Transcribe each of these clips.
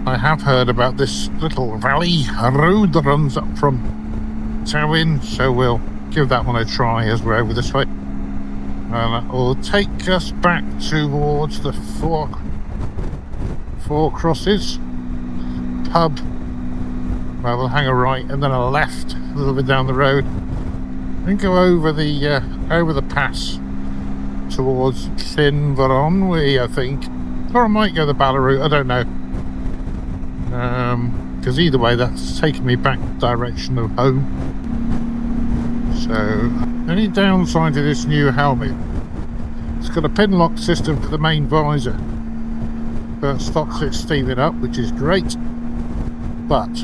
I have heard about this little valley road that runs up from Tal y Llyn, so we'll give that one a try as we're over this way. And that will take us back towards the Four Crosses pub, where we'll hang a right and then a left a little bit down the road and go over the pass towards Bwlch, I think, or I might go the Bala route, I don't know, because either way that's taking me back the direction of home. So any downside to this new helmet, it's got a pin lock system for the main visor that stops it steaming up, which is great, but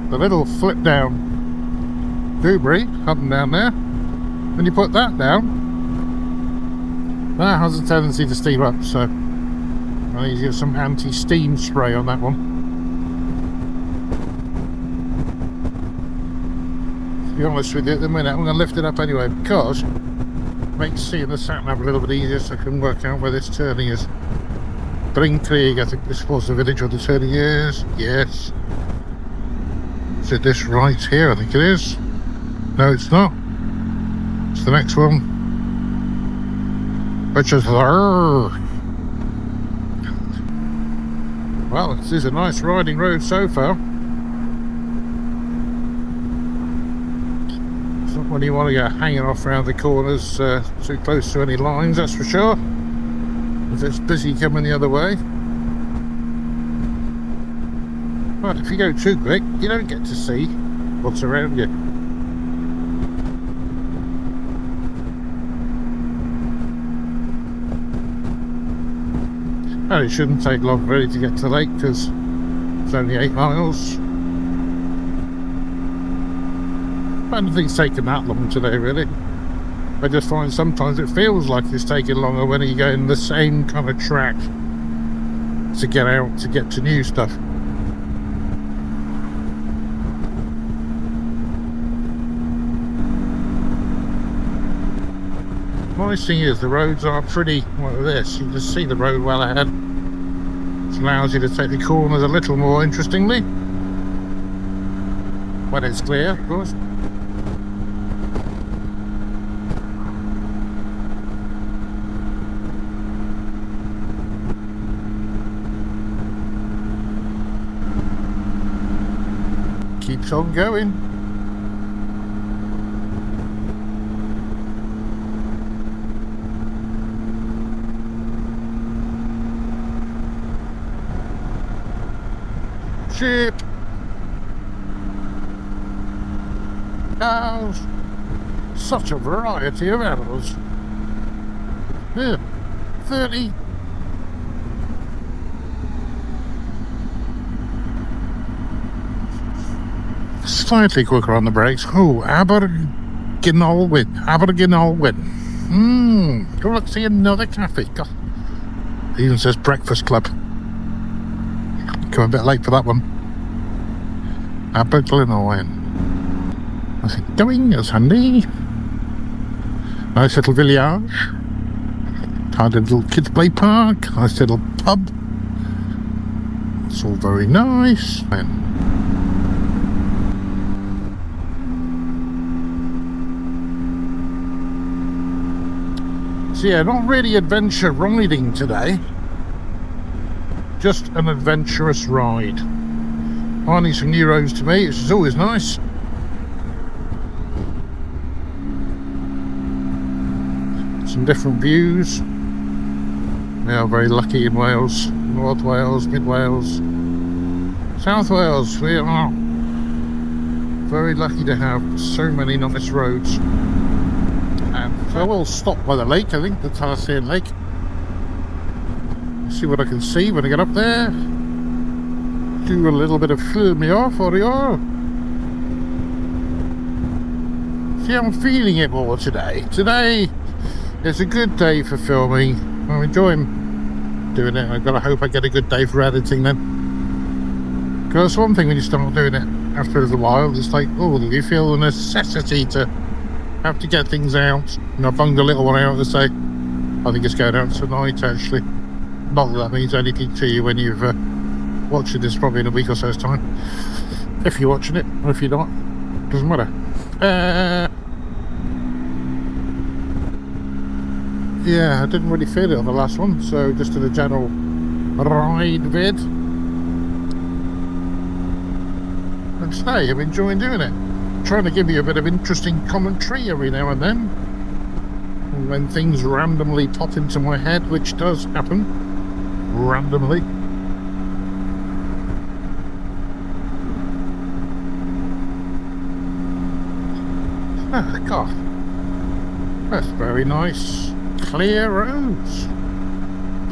the little flip down goobery up and down there, when you put that down, that has a tendency to steam up, so I need to get some anti-steam spray on that one. To be honest with you, at the minute I'm going to lift it up anyway, because it makes seeing the sat-nav a little bit easier, so I can work out where this turning is. Bwlch, I think this was the village where the turning is. Yes. Is it this right here? I think it is. No, it's not. It's the next one, which is there. Well, this is a nice riding road so far. It's not when you want to go hanging off around the corners too close to any lines, that's for sure. If it's busy coming the other way. But if you go too quick, you don't get to see what's around you. And it shouldn't take long really to get to the lake, because it's only 8 miles. I don't think it's taken that long today really. I just find sometimes it feels like it's taking longer when you go in the same kind of track to get out, to get to new stuff. Nice thing is the roads are pretty, like this, you can see the road well ahead. It allows you to take the corners a little more interestingly, when it's clear, of course. Keeps on going. Sheep, cows, such a variety of animals. Here, 30. Slightly quicker on the brakes. Oh, Aberdyfi. Go look, see another cafe. God. It even says breakfast club. Come a bit late for that one. Bwlch y Groes. I think going is handy. Nice little village. Tiny little kids play park. Nice little pub. It's all very nice. So yeah, not really adventure riding today. Just an adventurous ride. Finding some new roads to me, which is always nice. Some different views. We are very lucky in Wales. North Wales, Mid Wales, South Wales. We are very lucky to have so many nice roads. And so we'll stop by the lake, I think, the Tal y Llyn lake. See what I can see when I get up there. Do a little bit of filming off for you. See, I'm feeling it more today. Today is a good day for filming. I'm enjoying doing it. I've got to hope I get a good day for editing then. Because that's one thing when you start doing it after a little while, it's like, oh, you feel the necessity to have to get things out. And I bunged a little one out to say, I think it's going out tonight actually. Not that that means anything to you when you've watching this probably in a week or so's time. If you're watching it, or if you're not, doesn't matter. Yeah, I didn't really feel it on the last one, so just did a general ride vid. And today I'm enjoying doing it. Trying to give you a bit of interesting commentary every now and then. When things randomly pop into my head, which does happen randomly. Oh God, that's very nice, clear roads,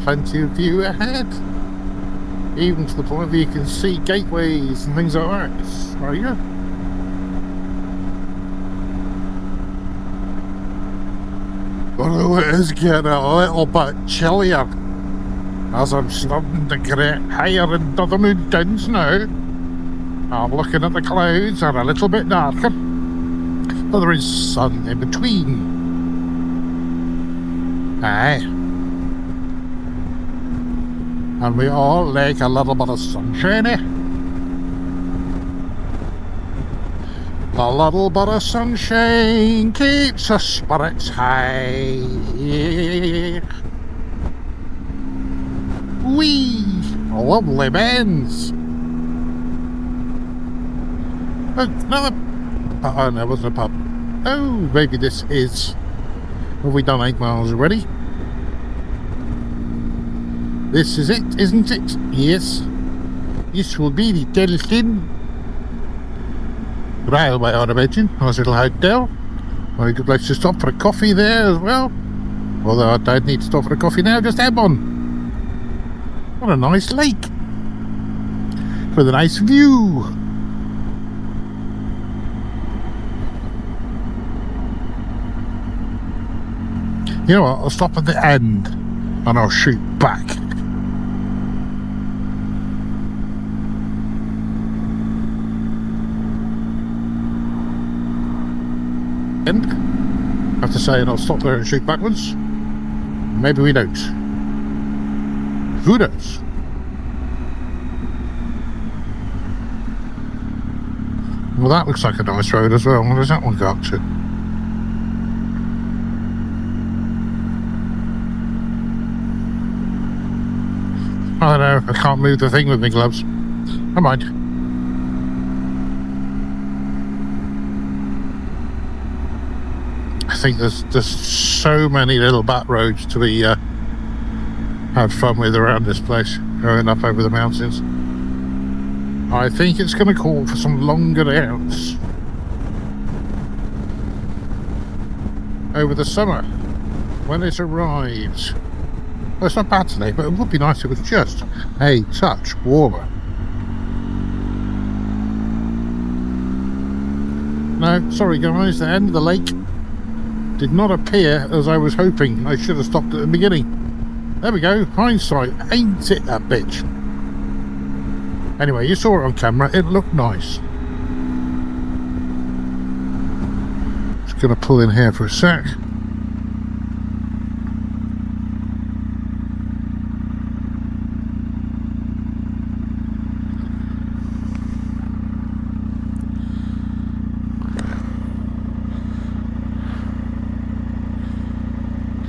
plenty of view ahead, even to the point where you can see gateways and things like that. It's very good. Although it is getting a little bit chillier as I'm starting to get higher into the mountains now. I'm looking at the clouds, are a little bit darker, but there is sun in between. Aye. And we all like a little bit of sunshine, eh? A little bit of sunshine keeps our spirits high. Wee! Lovely bends. Another... Oh, no, it wasn't a pub. Oh, maybe this is... Have we done 8 miles already? This is it, isn't it? Yes. This will be the Tal y Llyn railway, I'd imagine. Nice little hotel. Very good place to stop for a coffee there as well. Although I don't need to stop for a coffee now, just have one. What a nice lake. With a nice view. You know what, I'll stop at the end and I'll shoot back. I have to say, and I'll stop there and shoot backwards. Maybe we don't. Who knows? Well, that looks like a nice road as well. What does that one go up to? I don't know, I can't move the thing with my gloves. Never mind. I think there's so many little back roads to be had fun with around this place, going up over the mountains. I think it's going to call for some longer outs over the summer when it arrives. Well, it's not bad today, but it would be nice if it was just a touch warmer. No, sorry guys, the end of the lake did not appear as I was hoping. I should have stopped at the beginning. There we go, hindsight, ain't it a bitch? Anyway, you saw it on camera, it looked nice. Just gonna pull in here for a sec.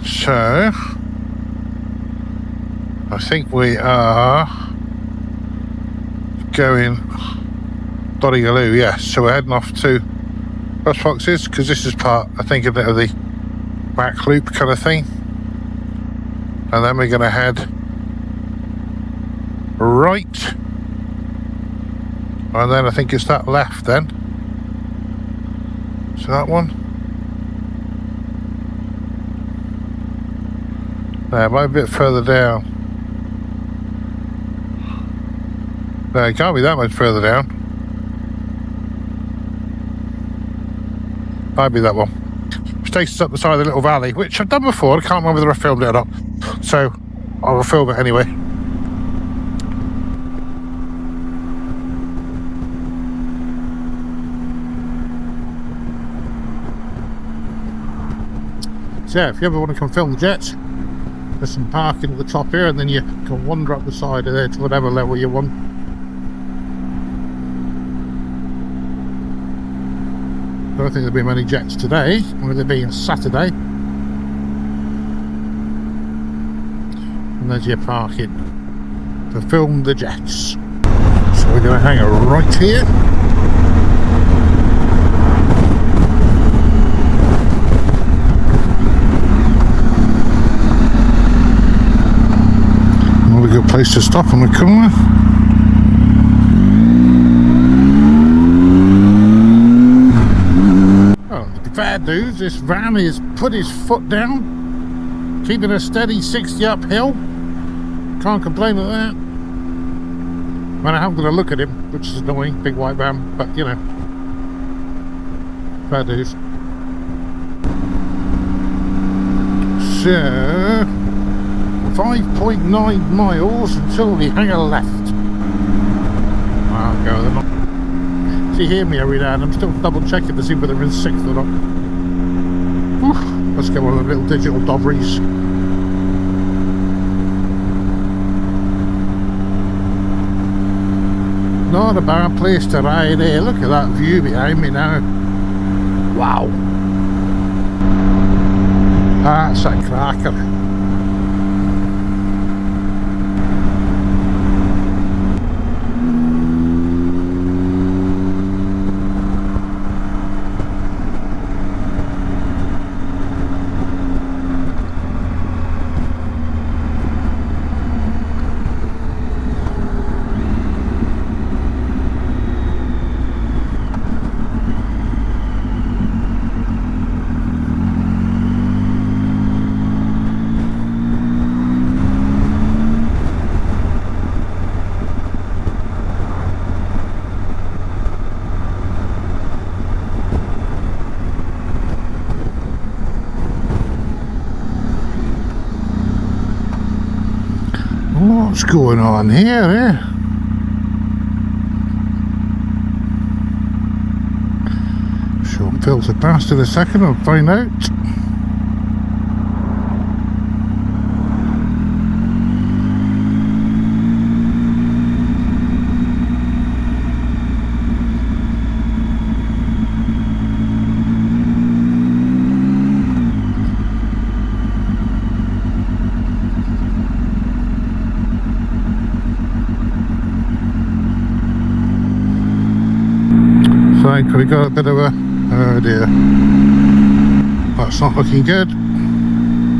So, I think we are going Tal y Llyn, yes. So we're heading off to Cross Foxes because this is part, I think, a bit of the back loop kind of thing. And then we're going to head right. And then I think it's that left then. So that one. There, might be a bit further down. No, it can't be that much further down. Might be that one. Which takes us up the side of the little valley, which I've done before. I can't remember whether I filmed it or not. So, I will film it anyway. So yeah, if you ever want to come film the jets, there's some parking at the top here, and then you can wander up the side of there to whatever level you want. don't think there'll be many jets today, with it being Saturday. And there's your parking to film the jets. So we're going to hang it right here. Another good place to stop on the corner. Fair dues, this van has put his foot down, keeping a steady 60 uphill. Can't complain at that. I mean, I haven't got to look at him, which is annoying, big white van, but you know, fair dues. So 5.9 miles until we hang a left. I'll go them. So you hear me every now and I'm still double checking to see whether they're in 6th or not. Oof, let's get one of the little digital doveries. Not a bad place to ride here. Look at that view behind me now. Wow. That's a cracker. What's going on here, eh? Sure, filter past in a second, I'll find out. We got a bit of a, oh dear, that's not looking good.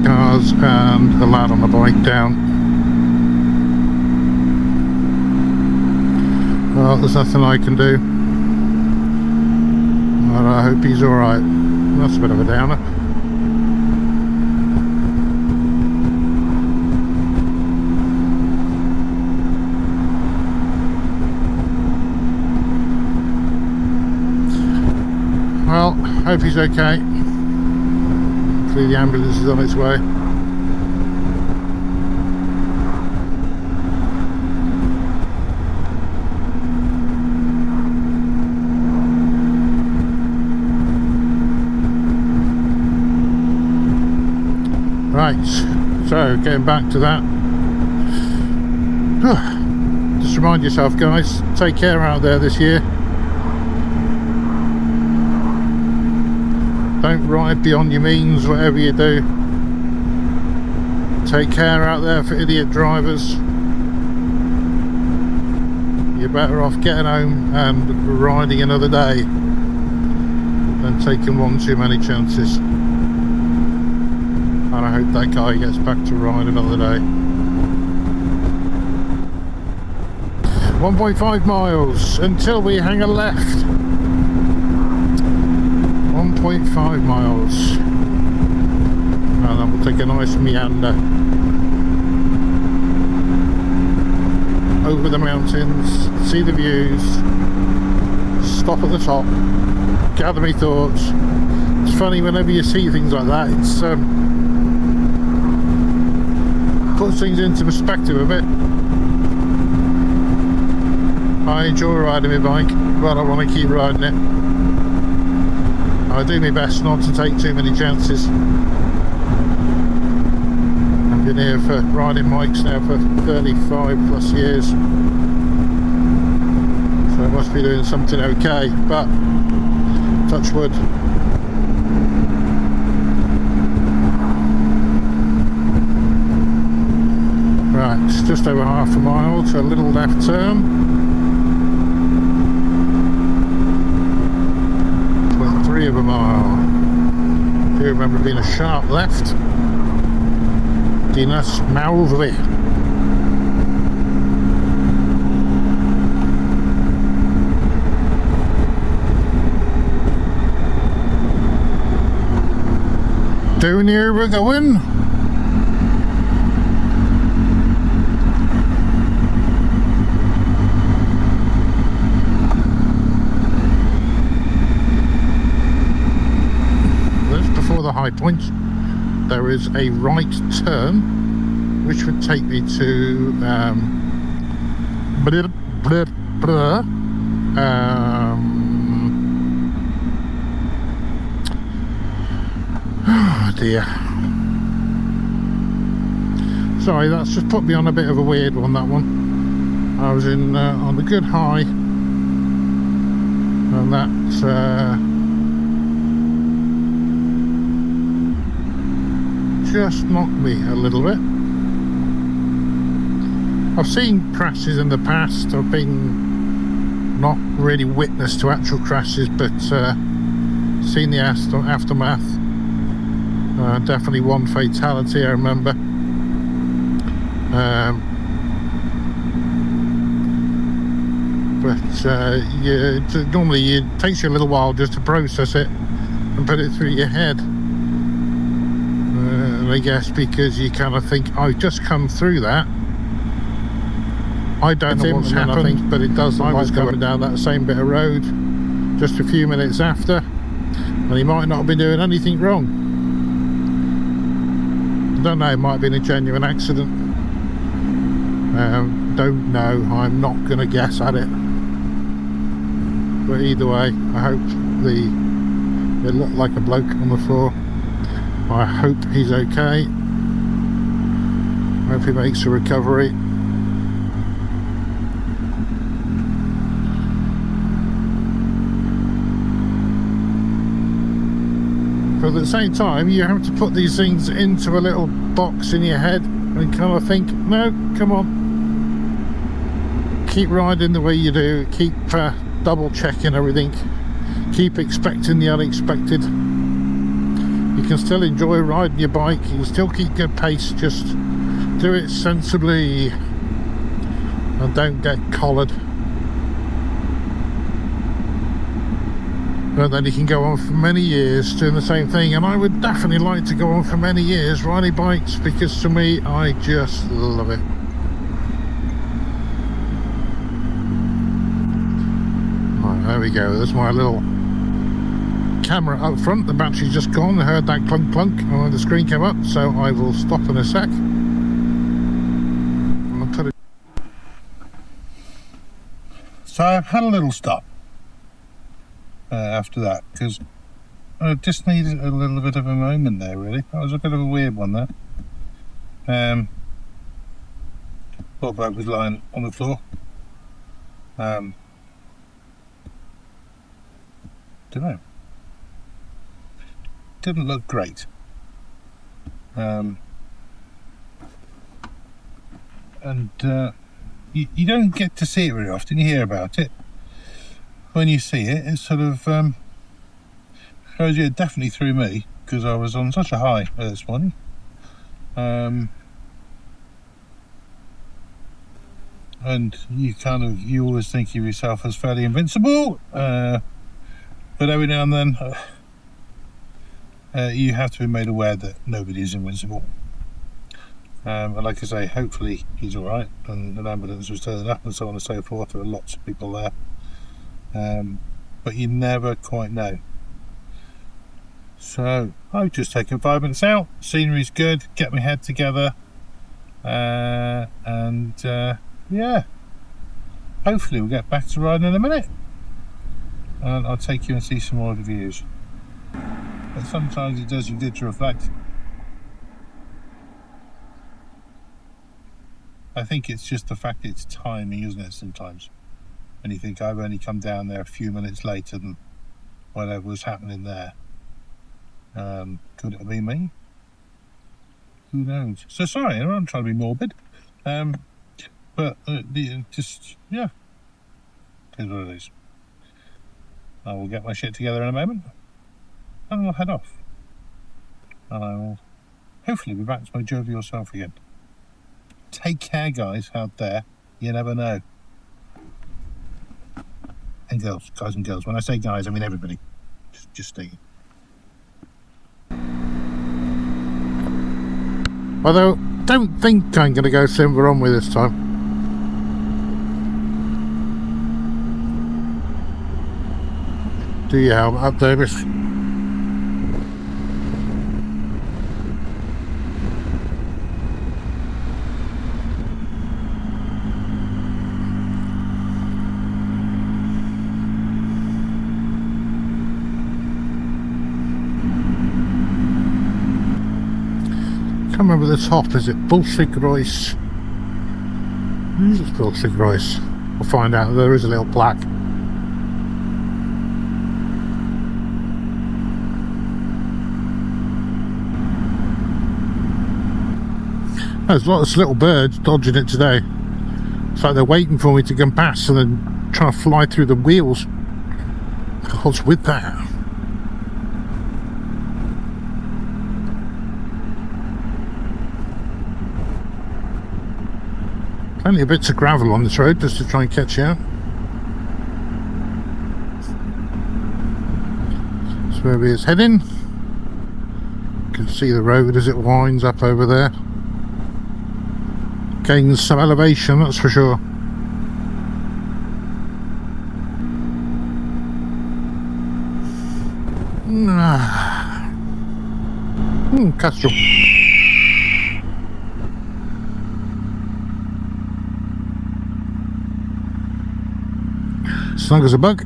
Cars and a lad on the bike down. Well, there's nothing I can do, but I hope he's alright. That's a bit of a downer. Well, hope he's okay. Hopefully the ambulance is on its way. Right, so getting back to that. Just remind yourself, guys, take care out there this year. Don't ride beyond your means, whatever you do. Take care out there for idiot drivers. You're better off getting home and riding another day than taking one too many chances. And I hope that guy gets back to ride another day. 1.5 miles until we hang a left. 1.5 miles, and then we'll take a nice meander over the mountains, see the views, stop at the top, gather my thoughts. It's funny whenever you see things like that, it's puts things into perspective a bit. I enjoy riding my bike, but I want to keep riding it. I do my best not to take too many chances. I've been here for riding bikes now for 35 plus years, so I must be doing something okay, but Touch wood. Right, it's just over half a mile to a little left turn. 0.3 of a mile. Do you remember being a sharp left? Dinas Mawddwy. Down here we're going. Just before the high point, there is a right turn, which would take me to oh dear. Sorry, that's just put me on a bit of a weird one, that one. I was in on the good high, and that just knocked me a little bit. I've seen crashes in the past. I've been not really witness to actual crashes, but seen the aftermath. Definitely one fatality, I remember. Normally it takes you a little while just to process it and put it through your head. And I guess because you kind of think, I've just come through that. I don't know what's happened, but it does. I was going down that same bit of road just a few minutes after, and he might not have been doing anything wrong. I don't know, it might have been a genuine accident. Don't know, I'm not going to guess at it. But either way, I hope it looked like a bloke on the floor. I hope he's okay. I hope he makes a recovery. But at the same time, you have to put these things into a little box in your head and kind of think, no, come on, keep riding the way you do, keep double checking everything, keep expecting the unexpected. You can still enjoy riding your bike, you can still keep good pace, just do it sensibly and don't get collared. But then you can go on for many years doing the same thing, and I would definitely like to go on for many years riding bikes, because to me, I just love it. Right, there we go, there's my little camera up front. The battery's just gone. I heard that clunk clunk and the screen came up, so I will stop in a sec. I'll put it. So I've had a little stop after that, because I just needed a little bit of a moment there, really. That was a bit of a weird one there. Poor bloke was lying on the floor. Don't know. Didn't look great. And you don't get to see it very often. You hear about it. When you see it, it sort of shows you. It definitely threw me, because I was on such a high this morning. And you always think of yourself as fairly invincible, but every now and then you have to be made aware that nobody is invincible. And like I say, hopefully he's alright, and an ambulance was turning up and so on and so forth. There were lots of people there. But you never quite know. So I've just taken 5 minutes out. Scenery's good. Get my head together, yeah. Hopefully we'll get back to riding in a minute, and I'll take you and see some more of the views. But sometimes it does you good to reflect. I think it's just the fact it's timing, isn't it, sometimes? And you think, I've only come down there a few minutes later than whatever was happening there. Could it have been me? Who knows? So sorry, I'm not trying to be morbid. But just, yeah, it is what it is. I will get my shit together in a moment and I'll head off. And I will hopefully be back to my jovial self again. Take care, guys, out there. You never know. And girls, guys and girls. When I say guys, I mean everybody. Just stating. Although, don't think I'm going to go silver on with this time. Do your helmet up, Davis. I can't remember the top. Is it Bwlch y Groes? Who's it Bwlch y Groes? We'll find out. There is a little plaque. There's lots of little birds dodging it today. It's like they're waiting for me to come past and then trying to fly through the wheels. What's with that? Plenty of bits of gravel on this road just to try and catch you out. That's where it's heading. You can see the road as it winds up over there. Gains some elevation, that's for sure. Castrol. Snug as a bug.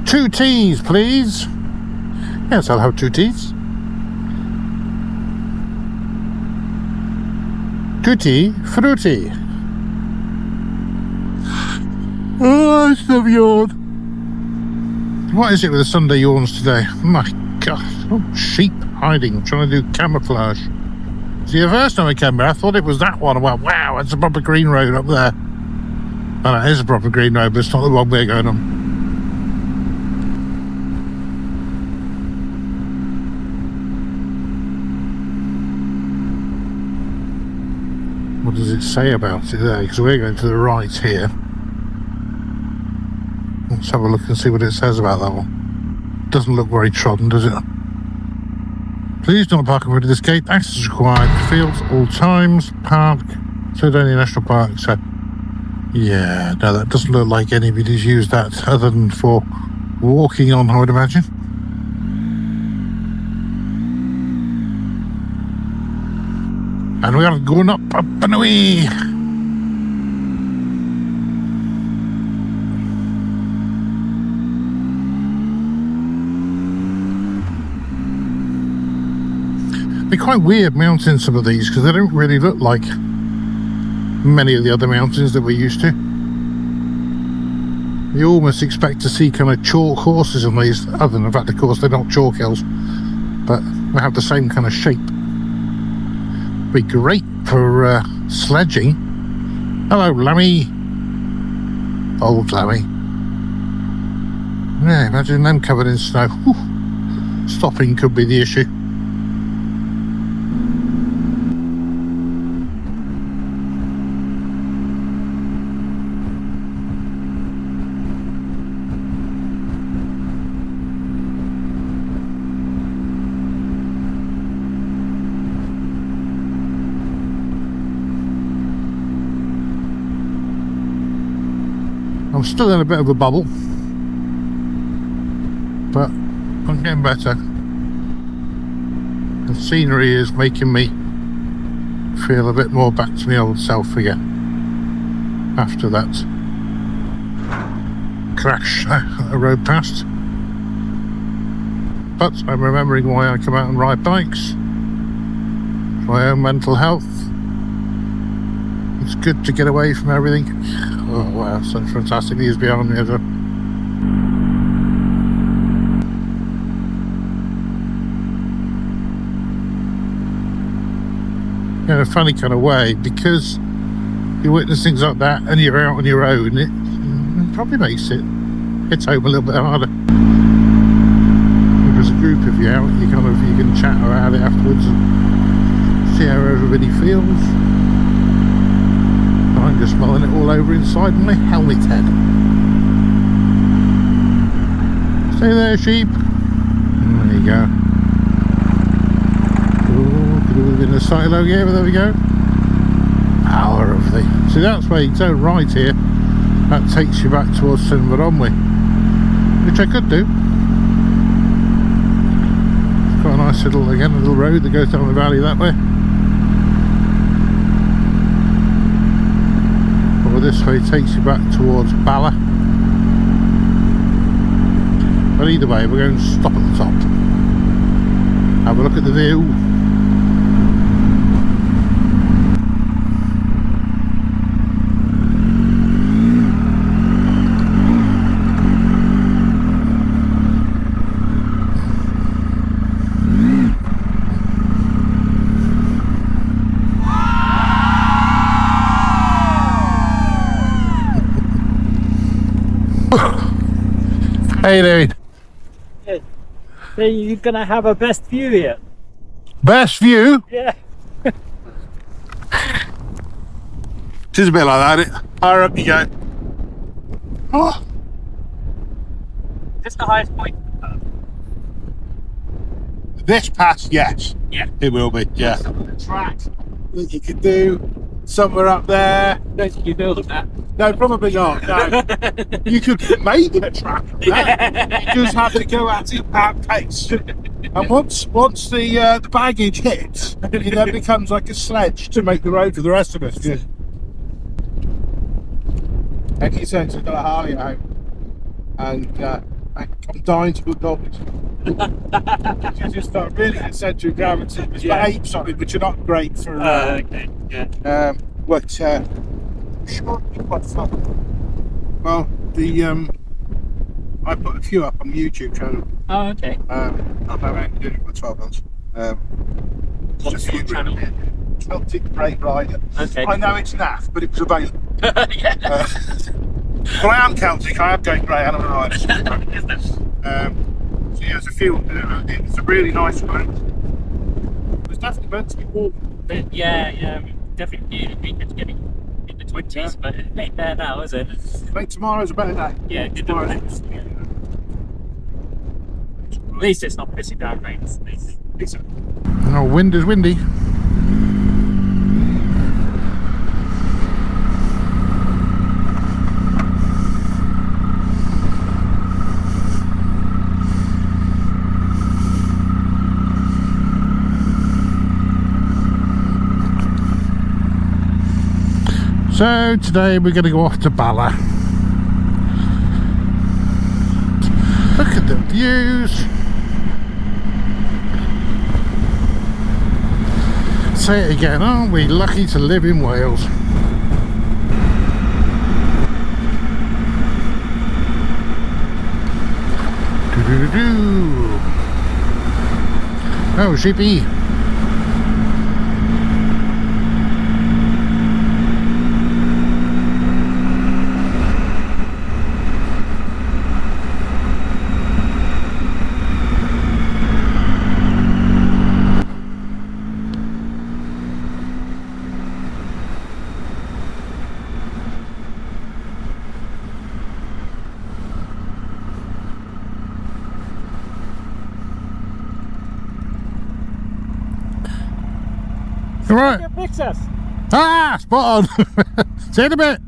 Two teas, please. Yes, I'll have 2 teas. Tutti frutti. Oh, I still yawned. What is it with the Sunday yawns today? My God. Oh, sheep hiding, trying to do camouflage. See, the first time I came here, I thought it was that one. I went, wow, it's a proper green road up there. Well, it is a proper green road, but it's not the one we're going on. What does it say about it there? Because we're going to the right here. Let's have a look and see what it says about that one. Doesn't look very trodden, does it? Please don't park in front of this gate. Access is required. Fields all times. Park. Snowdonia National Park. So, yeah, no, that doesn't look like anybody's used that other than for walking on, I would imagine. And we are going up and away. They're quite weird mountains, some of these, because they don't really look like many of the other mountains that we're used to. You almost expect to see kind of chalk horses on these, other than the fact, of course, they're not chalk hills, but they have the same kind of shape. Be great for sledging. Hello, Lammy. Old Lammy. Yeah, imagine them covered in snow. Whew. Stopping could be the issue. I'm still in a bit of a bubble, but I'm getting better. The scenery is making me feel a bit more back to my old self again after that crash that I rode past. But I'm remembering why I come out and ride bikes. For my own mental health. It's good to get away from everything. Oh wow, such fantastic views behind me as well. In a funny kind of way, because you witness things like that and you're out on your own, it probably makes it hit home a little bit harder. If there's a group of you out, you can chat around it afterwards and see how everybody feels. I'm just mulling it all over inside my helmet head. Stay there, sheep. There you go. Could have been a silo here, but there we go. Power of the... See, that's where you turn right here. That takes you back towards Sinveronwy, which I could do. It's got a nice little road that goes down the valley that way. Or this way takes you back towards Bwlch. But either way, we're going to stop at the top. Have a look at the view. How you doing? Good. So you're gonna have a best view here? Best view? Yeah. It is a bit like that, isn't it? Higher up you go. Oh. Is this the highest point? This pass, yes. Yeah. It will be, yeah. Some of the track. You could do somewhere up there. Don't think you build that? No, probably not. No. You could make a track of that. You just have to go at it at pace. And once the baggage hits, it then becomes like a sledge to make the road for the rest of us. Yeah. Any sense I've got a Harley at home, and I'm dying to put dogs. You just got really the centre of gravity. There's about apes on it, which are not great for. Okay. Yeah. But sure, quite fun. Well, I put a few up on the YouTube channel. Oh, okay. I've been doing it for 12 months. What's your channel? Celtic Great Rider. Okay. I know it's naff, but it was available. Yeah. But I am Celtic. I have going grey animal riders. So yeah, there's a few. It's a really nice road. It's definitely meant to be warm. Yeah. Definitely it's getting in the 20s, but it ain't there now, is it? I think tomorrow's a better day. Yeah, good Tomorrow. At least it's not pissing down rain. Oh, wind is windy. So today we're going to go off to Bwlch. Look at the views. Say it again, aren't we lucky to live in Wales? Doo-doo-doo-doo. Oh, sheepy. Right. Fix us. Ah, spot on. See you in a bit.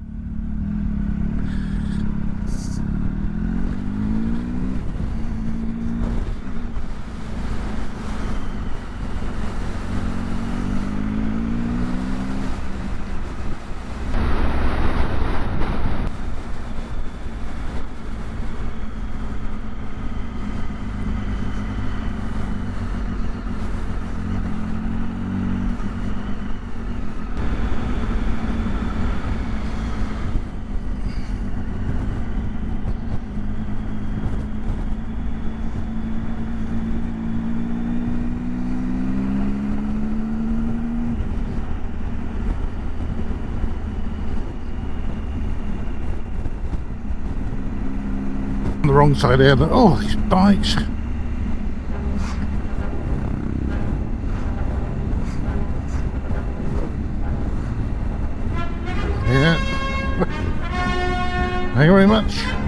the wrong side here. Oh, these bikes. Yeah. Thank you very much.